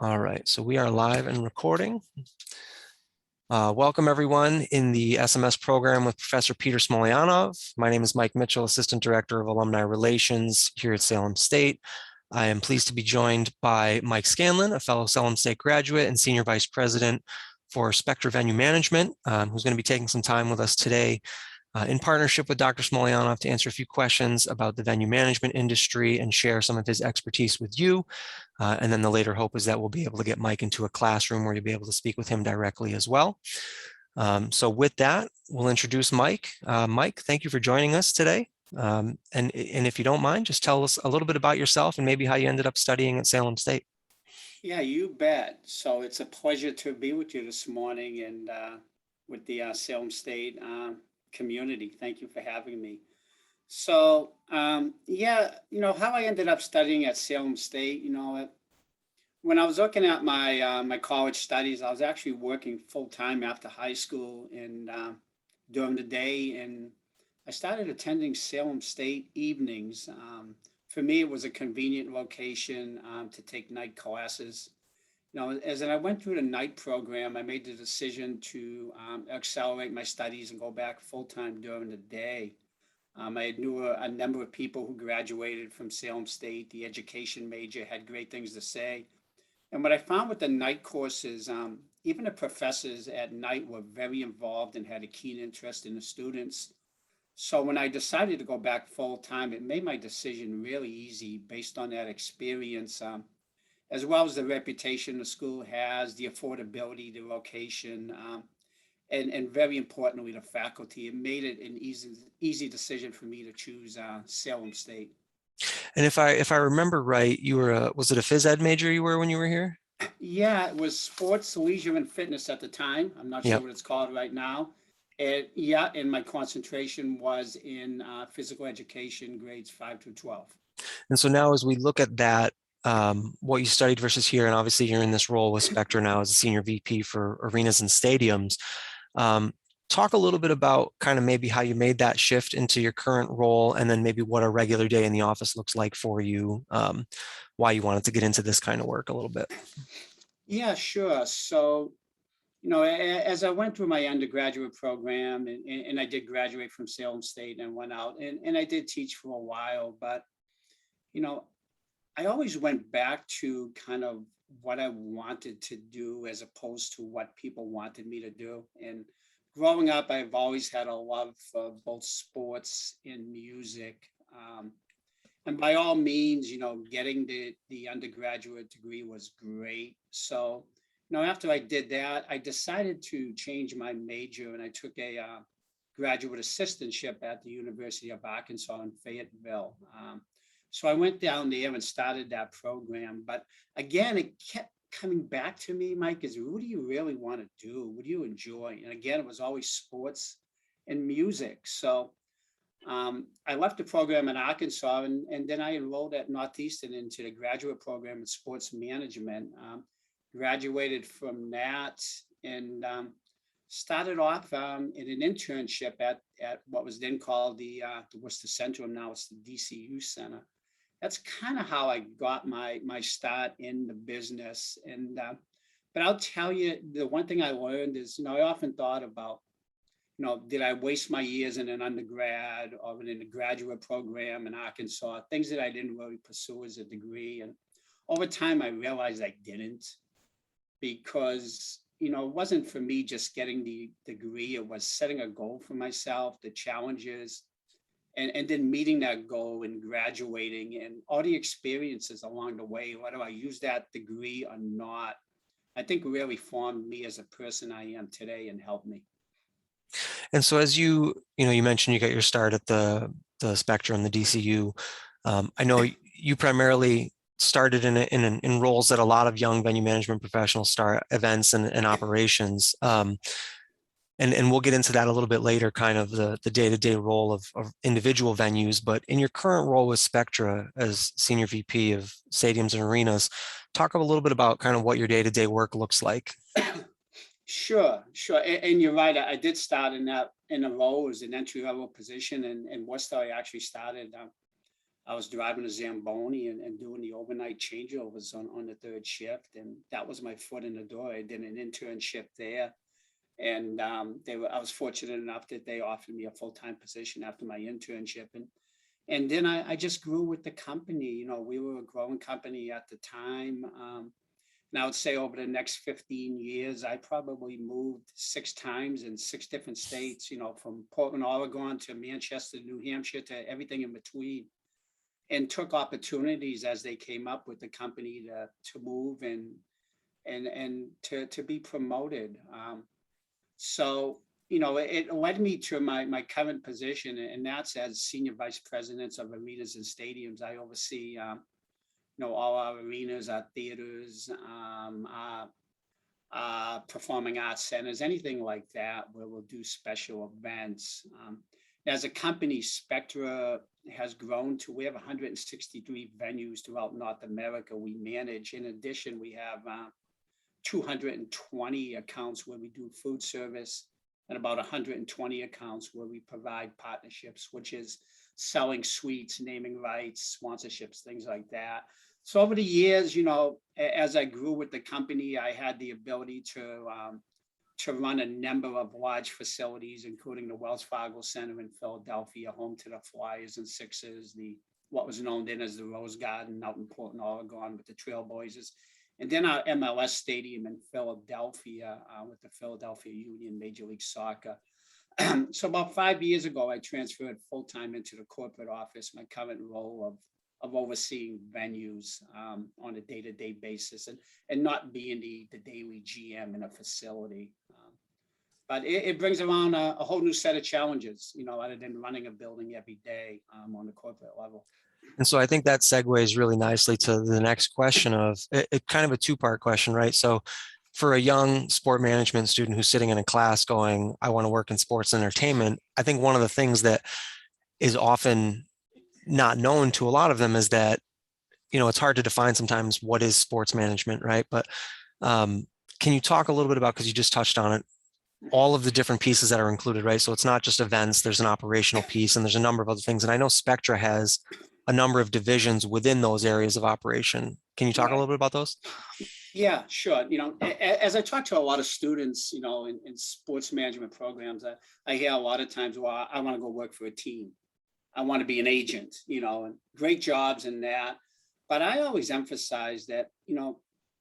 All right, so we are live and recording. Welcome everyone in the SMS program with Professor Peter Smolyanov. My name is Mike Mitchell, Assistant Director of Alumni Relations here at Salem State. I am pleased to be joined by Mike Scanlon, a fellow Salem State graduate and Senior Vice President for Spectra Venue Management, who's going to be taking some time with us today in partnership with Dr. Smolyanov to answer a few questions about the venue management industry and share some of his expertise with you. And then the later hope is that we'll be able to get Mike into a classroom where you'll be able to speak with him directly as well. So with that, we'll introduce Mike. Mike, thank you for joining us today. And if you don't mind, just tell us a little bit about yourself and maybe how you ended up studying at Salem State. Yeah, you bet. So it's a pleasure to be with you this morning and with the Salem State community. Thank you for having me. So, yeah, how I ended up studying at Salem State, when I was looking at my college studies, I was actually working full time after high school and during the day, and I started attending Salem State evenings. For me, it was a convenient location to take night classes. As I went through the night program, I made the decision to accelerate my studies and go back full time during the day. I knew a number of people who graduated from Salem State. The education major had great things to say. And what I found with the night courses, even the professors at night were very involved and had a keen interest in the students. So when I decided to go back full time, it made my decision really easy based on that experience, as well as the reputation the school has, the affordability, the location, and very importantly, the faculty. It made it an easy decision for me to choose Salem State. And if I remember right, you were was it a phys ed major you were when you were here? Yeah, it was sports, leisure, and fitness at the time. I'm not sure Yep. what it's called right now. And my concentration was in physical education, grades 5 to 12. And so now as we look at that, what you studied versus here, and obviously you're in this role with Spectra now as a senior VP for arenas and stadiums. Um, Talk a little bit about kind of maybe how you made that shift into your current role, and then maybe what a regular day in the office looks like for you, why you wanted to get into this kind of work a little bit. Yeah, sure. So, as I went through my undergraduate program and I did graduate from Salem State and went out and I did teach for a while, but, you know, I always went back to kind of what I wanted to do as opposed to what people wanted me to do. And growing up, I've always had a love for both sports and music. And by all means, getting the undergraduate degree was great. So, after I did that, I decided to change my major and I took a graduate assistantship at the University of Arkansas in Fayetteville. So I went down there and started that program. But again, it kept coming back to me, Mike, is what do you really want to do? What do you enjoy? And again, it was always sports and music. So I left the program in Arkansas and then I enrolled at Northeastern into the graduate program in sports management. Graduated from that and started off in an internship at what was then called the Worcester Centrum. Now it's the DCU Center. That's kind of how I got my start in the business. And but I'll tell you, the one thing I learned is, I often thought about, did I waste my years in an undergrad or in a graduate program in Arkansas, things that I didn't really pursue as a degree. And over time, I realized I didn't because, it wasn't for me just getting the degree. It was setting a goal for myself, the challenges, and then meeting that goal and graduating and all the experiences along the way, whether I use that degree or not, I think really formed me as a person I am today and helped me. And so as you mentioned you got your start at the Spectrum, the DCU. I know you primarily started in roles that a lot of young venue management professionals start, events and operations. And we'll get into that a little bit later, kind of the day-to-day role of individual venues. But in your current role with Spectra as Senior VP of Stadiums and Arenas, talk a little bit about kind of what your day-to-day work looks like. Sure. And you're right. I did start in a role as an entry level position in Worcester. I actually started I was driving a Zamboni and doing the overnight changeovers on the third shift. And that was my foot in the door. I did an internship there. And I was fortunate enough that they offered me a full-time position after my internship. And then I just grew with the company. We were a growing company at the time. And I would say over the next 15 years, I probably moved 6 times in 6 different states, from Portland, Oregon to Manchester, New Hampshire, to everything in between, and took opportunities as they came up with the company to move and to be promoted. So, it led me to my current position, and that's as Senior Vice President of Arenas and Stadiums. I oversee, all our arenas, our theaters, our performing arts centers, anything like that, where we'll do special events. As a company, Spectra has grown to, we have 163 venues throughout North America we manage. In addition, we have 220 accounts where we do food service, and about 120 accounts where we provide partnerships, which is selling suites, naming rights, sponsorships, things like that. So over the years, as I grew with the company, I had the ability to run a number of large facilities, including the Wells Fargo Center in Philadelphia, home to the Flyers and Sixers, what was known then as the Rose Garden out in Portland, Oregon, with the Trailblazers. And then our MLS stadium in Philadelphia with the Philadelphia Union, Major League Soccer. So about 5 years ago, I transferred full-time into the corporate office, my current role of overseeing venues on a day-to-day basis, and not being the daily GM in a facility. But it brings around a whole new set of challenges, other than running a building every day on the corporate level. And so I think that segues really nicely to the next question of kind of a two-part question, right? So for a young sport management student who's sitting in a class going, I want to work in sports entertainment, I think one of the things that is often not known to a lot of them is that, it's hard to define sometimes what is sports management, right? But can you talk a little bit about, because you just touched on it, all of the different pieces that are included, right? So it's not just events, there's an operational piece, and there's a number of other things. And I know Spectra has a number of divisions within those areas of operation. Can you talk a little bit about those? Yeah, sure. As I talk to a lot of students, in sports management programs, I hear a lot of times, well, I want to go work for a team. I want to be an agent, and great jobs in that. But I always emphasize that,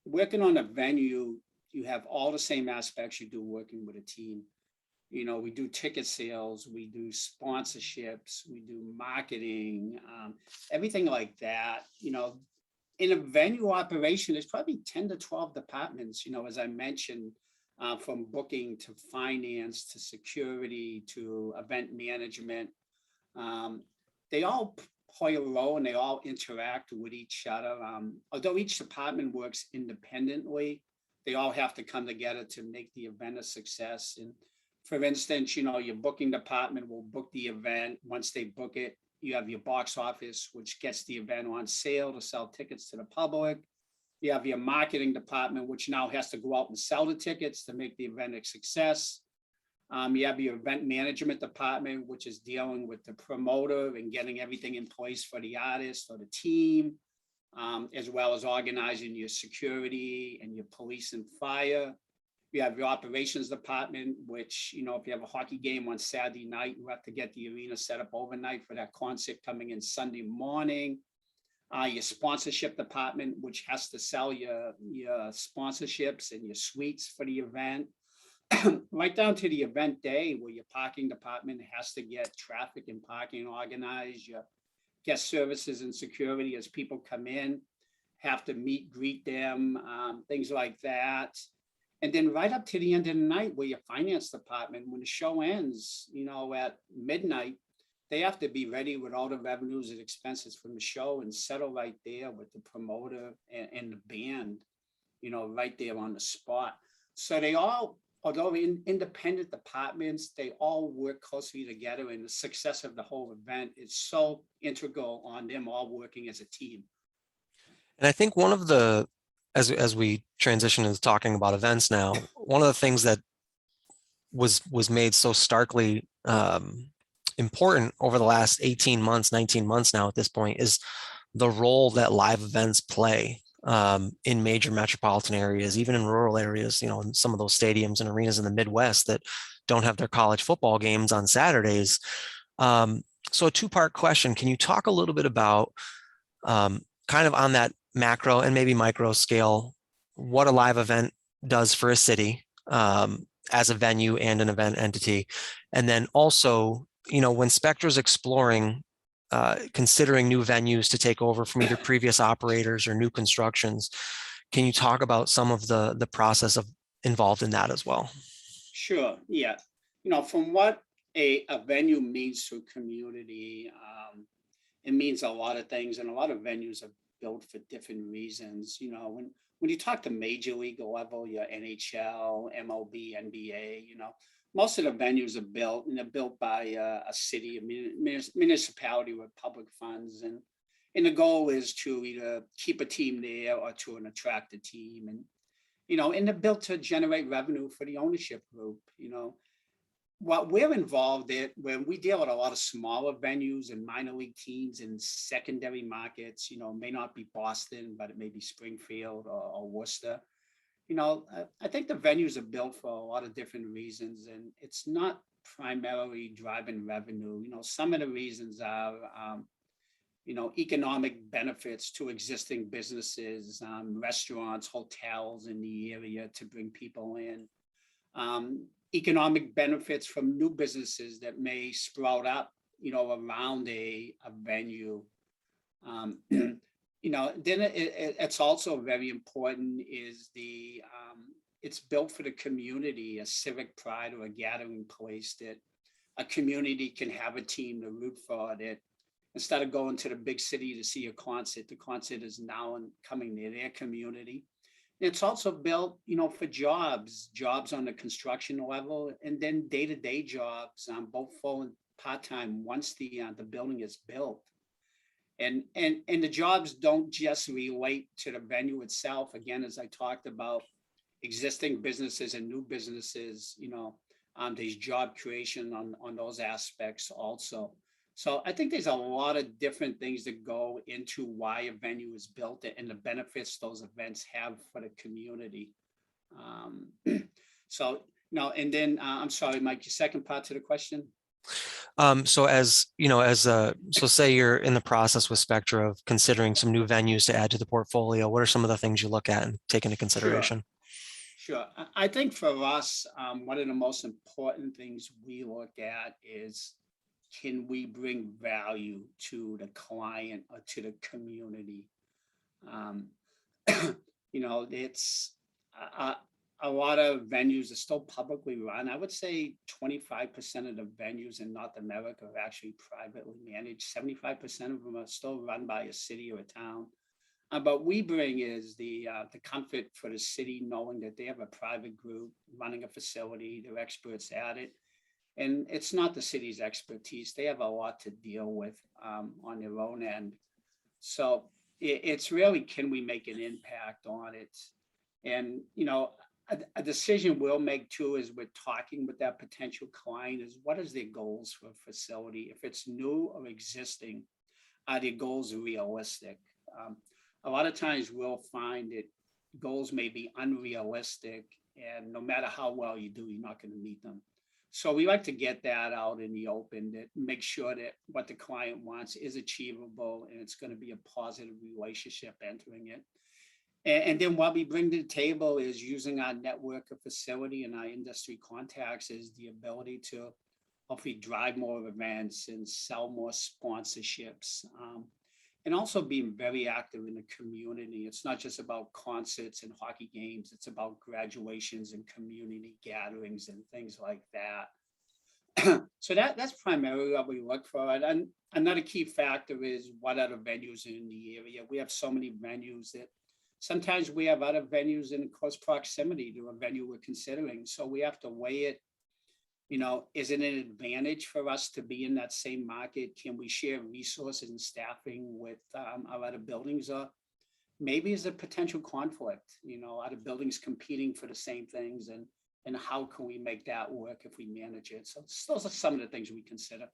working on a venue, you have all the same aspects you do working with a team. We do ticket sales, we do sponsorships, we do marketing, everything like that. In a venue operation, there's probably 10 to 12 departments, as I mentioned, from booking to finance to security to event management. They all play a role and they all interact with each other. Although each department works independently, they all have to come together to make the event a success. And for instance, your booking department will book the event. Once they book it, you have your box office, which gets the event on sale to sell tickets to the public. You have your marketing department, which now has to go out and sell the tickets to make the event a success. You have your event management department, which is dealing with the promoter and getting everything in place for the artist or the team, as well as organizing your security and your police and fire. You have your operations department, which, if you have a hockey game on Saturday night, you have to get the arena set up overnight for that concert coming in Sunday morning. Your sponsorship department, which has to sell your sponsorships and your suites for the event. Right down to the event day, where your parking department has to get traffic and parking organized. Your guest services and security, as people come in, have to greet them, things like that. And then right up to the end of the night, where your finance department, when the show ends, at midnight, they have to be ready with all the revenues and expenses from the show and settle right there with the promoter and the band, right there on the spot. So they all, although independent departments, they all work closely together, and the success of the whole event is so integral on them all working as a team. And I think one of the, as we transition into talking about events now, one of the things that was made so starkly important over the last 18 months, 19 months now at this point is the role that live events play in major metropolitan areas, even in rural areas, in some of those stadiums and arenas in the Midwest that don't have their college football games on Saturdays. So a two-part question, can you talk a little bit about kind of on that macro and maybe micro scale, what a live event does for a city as a venue and an event entity? And then also, when Spectra's exploring considering new venues to take over from either previous operators or new constructions, can you talk about some of the process of involved in that as well? Sure, yeah. From what a venue means to a community, it means a lot of things, and a lot of venues are built for different reasons. When you talk to major league level, your NHL, MLB, NBA, most of the venues are built, and they're built by a city, a municipality with public funds, and the goal is to either keep a team there or to attract a team, and they're built to generate revenue for the ownership group. What we're involved in, when we deal with a lot of smaller venues and minor league teams in secondary markets, may not be Boston, but it may be Springfield or Worcester. I think the venues are built for a lot of different reasons, and it's not primarily driving revenue. Some of the reasons are, economic benefits to existing businesses, restaurants, hotels in the area to bring people in. Economic benefits from new businesses that may sprout up, around a venue. Then it's also very important is it's built for the community, a civic pride or a gathering place that a community can have a team to root for. That instead of going to the big city to see a concert, the concert is now coming near their community. It's also built, for jobs on the construction level, and then day-to-day jobs, both full and part-time once the building is built. And the jobs don't just relate to the venue itself. Again, as I talked about, existing businesses and new businesses, there's job creation on those aspects also. So I think there's a lot of different things that go into why a venue is built and the benefits those events have for the community. And then I'm sorry, Mike, your second part to the question. So so say you're in the process with Spectra of considering some new venues to add to the portfolio. What are some of the things you look at and take into consideration? Sure. I think for us, one of the most important things we look at is, can we bring value to the client or to the community? It's a lot of venues are still publicly run. I would say 25% of the venues in North America are actually privately managed. 75% of them are still run by a city or a town. But we bring is the comfort for the city, knowing that they have a private group running a facility, they're experts at it. And it's not the city's expertise. They have a lot to deal with on their own end. So it's really, can we make an impact on it? And, a decision we'll make too is we're talking with that potential client is, what is their goals for a facility? If it's new or existing, are their goals realistic? A lot of times we'll find that goals may be unrealistic, and no matter how well you do, you're not going to meet them. So we like to get that out in the open, that make sure that what the client wants is achievable and it's going to be a positive relationship entering it. And then what we bring to the table is using our network of facility and our industry contacts is the ability to hopefully drive more events and sell more sponsorships. And also being very active in the community. It's not just about concerts and hockey games. It's about graduations and community gatherings and things like that. So that's primarily what we look for. And another key factor is, what other venues are in the area? We have so many venues that sometimes we have other venues in close proximity to a venue we're considering. So we have to weigh it. Is it an advantage for us to be in that same market? Can we share resources and staffing with our other buildings? Or maybe is a potential conflict, other buildings competing for the same things, and how can we make that work if we manage it? So those are some of the things we consider.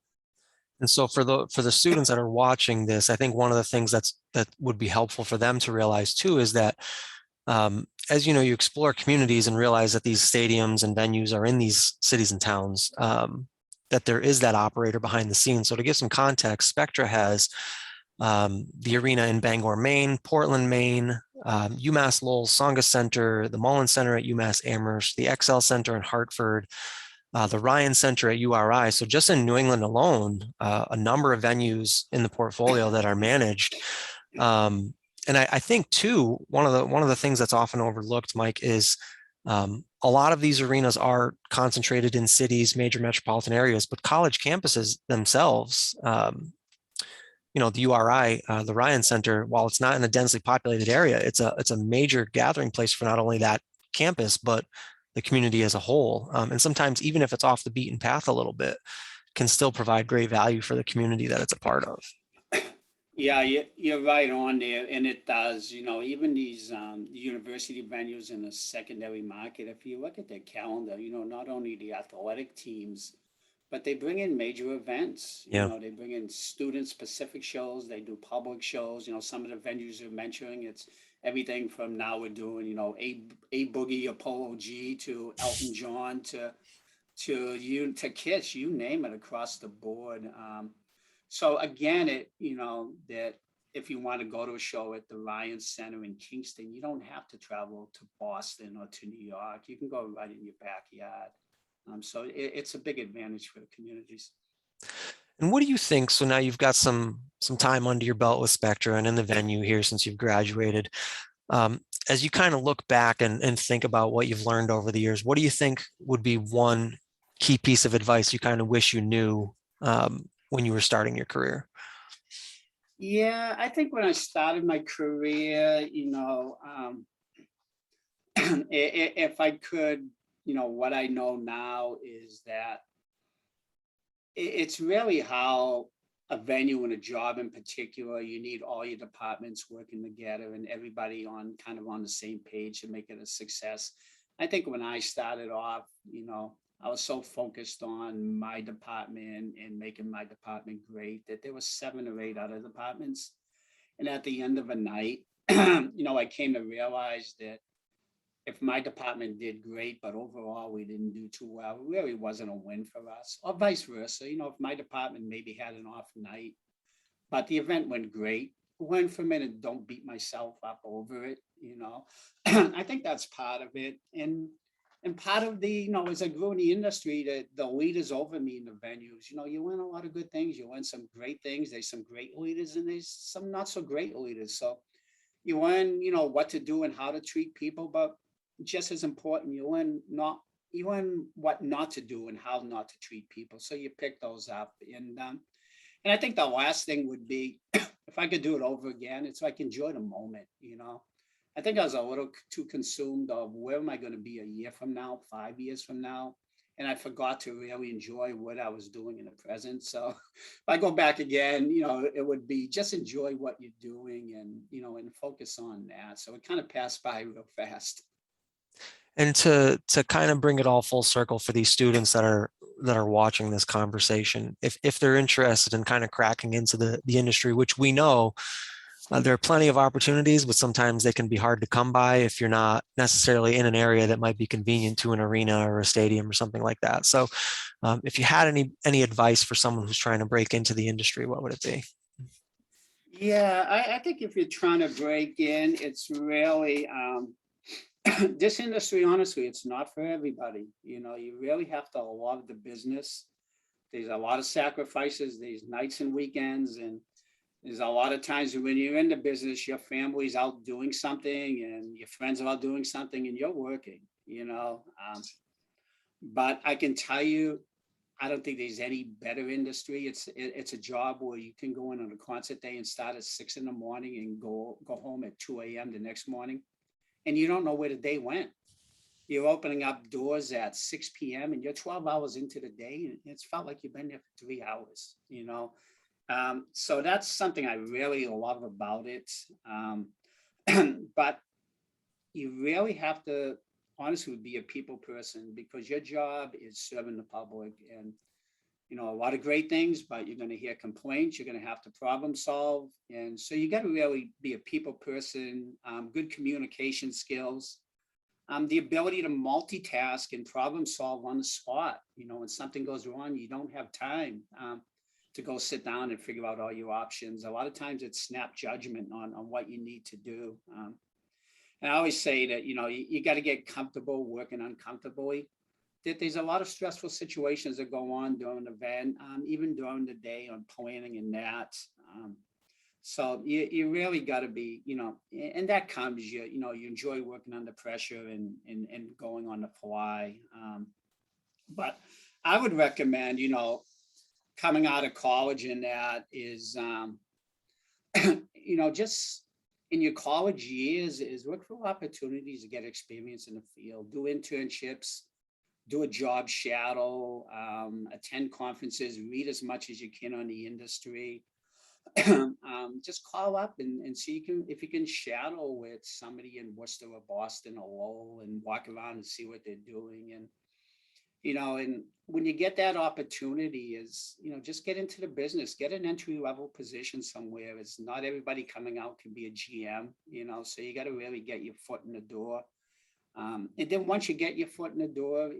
And so for the students that are watching this, I think one of the things that would be helpful for them to realize too is that as you know, you explore communities and realize that these stadiums and venues are in these cities and towns, that there is that operator behind the scenes. So to give some context, Spectra has the arena in Bangor, Maine, Portland, Maine, UMass Lowell Songa Center, the Mullen Center at UMass Amherst, the XL Center in Hartford, the Ryan Center at URI. So just in New England alone, a number of venues in the portfolio that are managed. And I think too, one of the things that's often overlooked, Mike, is a lot of these arenas are concentrated in cities, major metropolitan areas, but college campuses themselves, the URI, the Ryan Center, while it's not in a densely populated area, it's a major gathering place for not only that campus, but the community as a whole. And sometimes even if it's off the beaten path a little bit, can still provide great value for the community that it's a part of. Yeah, you're right on there, and it does. Even these university venues in the secondary market. If you look at their calendar, not only the athletic teams, but they bring in major events. Yeah. They bring in student-specific shows. They do public shows. Some of the venues you're mentioning, it's everything from now we're doing, a Boogie Apollo G to Elton John to Kiss, you name it, across the board. So again, that if you want to go to a show at the Ryan Center in Kingston, you don't have to travel to Boston or to New York. You can go right in your backyard. So it's a big advantage for the communities. And what do you think? So now you've got some time under your belt with Spectra and in the venue here since you've graduated. As you kind of look back and think about what you've learned over the years, what do you think would be one key piece of advice you kind of wish you knew when you were starting your career? Yeah, I think when I started my career, if I could, what I know now is that it's really how a venue and a job in particular, you need all your departments working together and everybody on the same page to make it a success. I think when I started off, I was so focused on my department and making my department great that there were 7 or 8 other departments. And at the end of a night, I came to realize that if my department did great, but overall we didn't do too well, it really wasn't a win for us, or vice versa. If my department maybe had an off night, but the event went great, learn from it and don't beat myself up over it. I think that's part of it. And part of as I grew in the industry, the leaders over me in the venues, you learn a lot of good things. You learn some great things. There's some great leaders and there's some not so great leaders. So you learn, what to do and how to treat people, but just as important, you learn what not to do and how not to treat people. So you pick those up. And I think the last thing would be if I could do it over again, it's like enjoy the moment. I think I was a little too consumed of where am I going to be a year from now, 5 years from now. And I forgot to really enjoy what I was doing in the present. So if I go back again, it would be just enjoy what you're doing and focus on that. So it kind of passed by real fast. And to kind of bring it all full circle for these students that are watching this conversation, if they're interested in kind of cracking into the industry, which we know there are plenty of opportunities, but sometimes they can be hard to come by if you're not necessarily in an area that might be convenient to an arena or a stadium or something like that. So if you had any advice for someone who's trying to break into the industry, what would it be? Yeah, I think if you're trying to break in, it's really this industry, honestly, it's not for everybody. You really have to love the business. There's a lot of sacrifices, these nights and weekends, and there's a lot of times when you're in the business, your family's out doing something and your friends are out doing something and you're working. But I can tell you, I don't think there's any better industry. It's a job where you can go in on a concert day and start at 6 in the morning and go home at 2 a.m. the next morning, and you don't know where the day went. You're opening up doors at 6 p.m. and you're 12 hours into the day, and it's felt like you've been there for 3 hours. So that's something I really love about it. But you really have to honestly be a people person because your job is serving the public. And a lot of great things, but you're going to hear complaints. You're going to have to problem solve. And so you got to really be a people person, good communication skills, the ability to multitask and problem solve on the spot. When something goes wrong, you don't have time to go sit down and figure out all your options. A lot of times it's snap judgment on what you need to do. And I always say that, you got to get comfortable working uncomfortably. That there's a lot of stressful situations that go on during an event, even during the day on planning and that. So you really got to be, and that comes, you enjoy working under pressure and going on the fly. But I would recommend, coming out of college and that is, just in your college years is look for opportunities to get experience in the field, do internships, do a job shadow, attend conferences, read as much as you can on the industry. Just call up and see if you can shadow with somebody in Worcester or Boston or Lowell and walk around and see what they're doing. And, and when you get that opportunity is, just get into the business, get an entry level position somewhere. It's not everybody coming out can be a GM, so you got to really get your foot in the door. And then once you get your foot in the door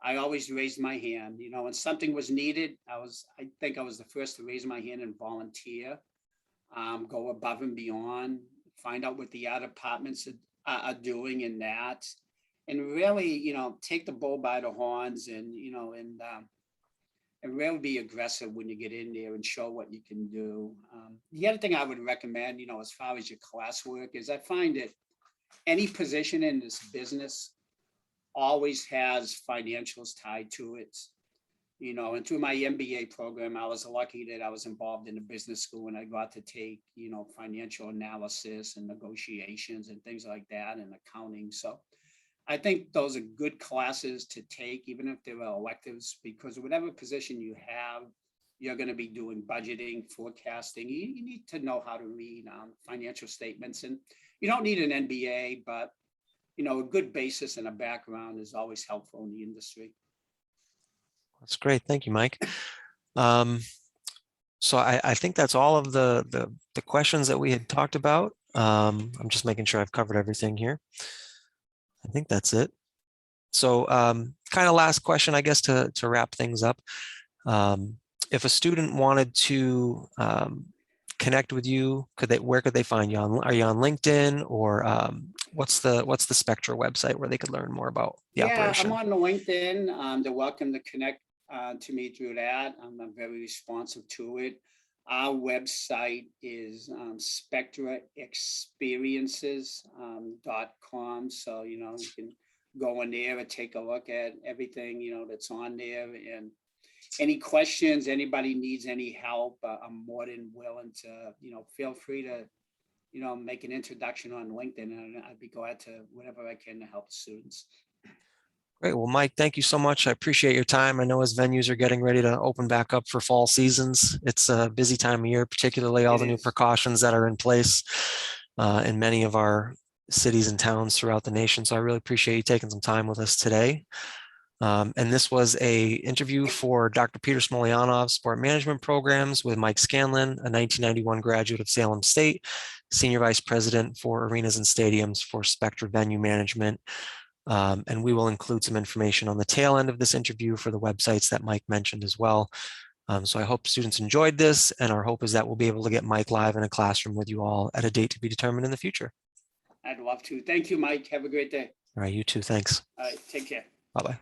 I always raised my hand, when something was needed. I think I was the first to raise my hand and volunteer, go above and beyond, find out what the other departments are doing in that. And really, take the bull by the horns and really be aggressive when you get in there and show what you can do. The other thing I would recommend, as far as your classwork is I find that any position in this business always has financials tied to it, and through my MBA program, I was lucky that I was involved in a business school and I got to take, financial analysis and negotiations and things like that and accounting. So I think those are good classes to take, even if they're electives, because whatever position you have, you're going to be doing budgeting, forecasting. You need to know how to read financial statements, and you don't need an MBA, but a good basis and a background is always helpful in the industry. That's great. Thank you, Mike. So I think that's all of the questions that we had talked about. I'm just making sure I've covered everything here. I think that's it. So kind of last question, I guess, to wrap things up. If a student wanted to connect with you, where could they find you? Are you on LinkedIn, or what's the Spectra website where they could learn more about the operation? I'm on the LinkedIn. They're welcome to connect to me through that. I'm very responsive to it. Our website is spectraexperiences.com. So, you can go in there and take a look at everything, that's on there. And any questions, anybody needs any help, I'm more than willing to, feel free to, make an introduction on LinkedIn, and I'd be glad to whatever I can to help the students. Great. Well, Mike, thank you so much. I appreciate your time. I know as venues are getting ready to open back up for fall seasons, it's a busy time of year, particularly all the new precautions that are in place in many of our cities and towns throughout the nation. So I really appreciate you taking some time with us today. And this was a interview for Dr. Peter Smolyanov, Sport Management Programs, with Mike Scanlon, a 1991 graduate of Salem State, Senior Vice President for Arenas and Stadiums for Spectra Venue Management. And we will include some information on the tail end of this interview for the websites that Mike mentioned as well. So I hope students enjoyed this, and our hope is that we'll be able to get Mike live in a classroom with you all at a date to be determined in the future. I'd love to. Thank you, Mike. Have a great day. All right, you too. Thanks. All right, take care. Bye-bye.